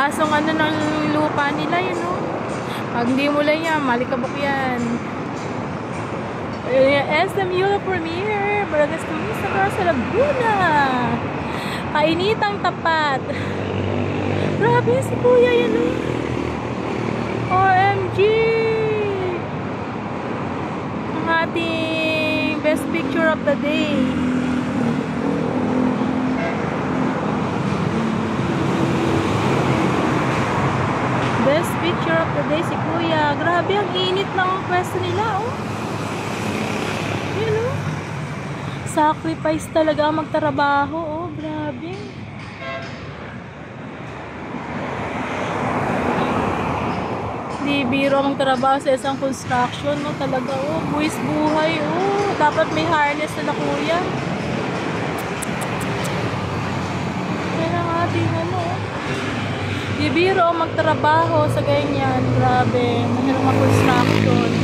taas ng ano ng lupa nila yun, no? Pag hindi mo lang yan, malikabok yan. SM Euro Premier, Barangay Tumis sa Laguna. Kainitang tapat. Grabe si kuya yan, no? OMG! Ang ating best picture of the day. Best picture of the day si kuya. Grabe, ang init ng pwesto nila, oh. Yun, oh. Sacrifice talaga ang magtrabaho, oh. Grabe. Di biro ang trabaho sa isang construction, no? Talaga, oh. Buwis buhay, oh. Dapat may harness na kuya. Yan ang ating, ano, oh. Di biro magtrabaho sa ganyan. Grabe, mahirap mag-construction.